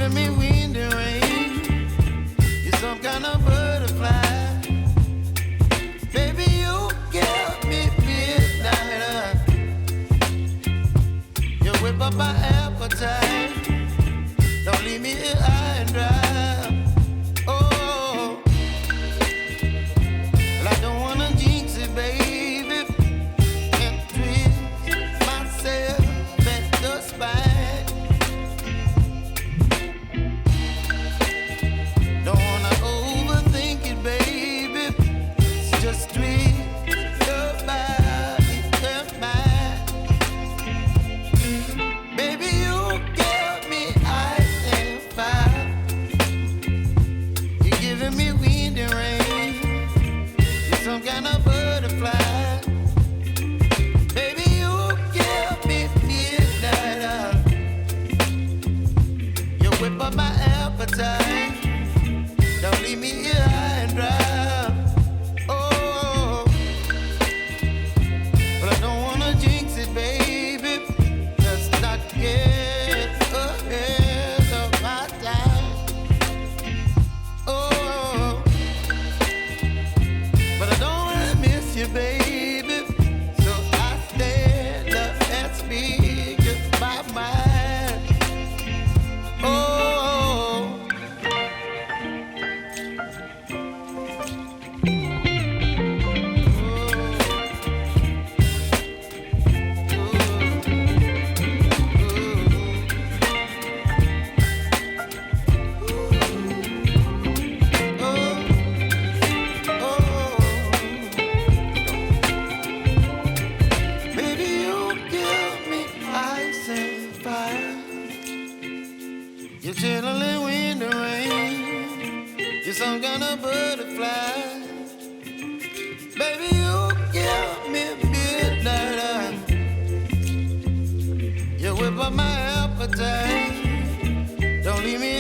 giving me wind and rain. You're some kind of butterfly. Baby, you give me midnight. You whip up my appetite. Don't leave me here high and dry. Oh, well, I don't wanna jinx it, baby, and twist myself at the spine. Don't wanna overthink it, baby. It's just twist your body and mine. Baby, you give me ice and fire. You're giving me wind and rain. You're some kind of butterfly. Baby, you give me midnight. You whip up my appetite. Don't leave me here high and dry. Oh, but I don't wanna jinx it, baby. Let's not get ahead of my time. Oh, but I don't wanna miss you, baby. So I stand up and speak my mind. Oh. Baby, you give me ice and fire. You're chilling wind and rain. You're some kind of butterfly. Baby, you give me midnight. You whip up my appetite. Don't leave me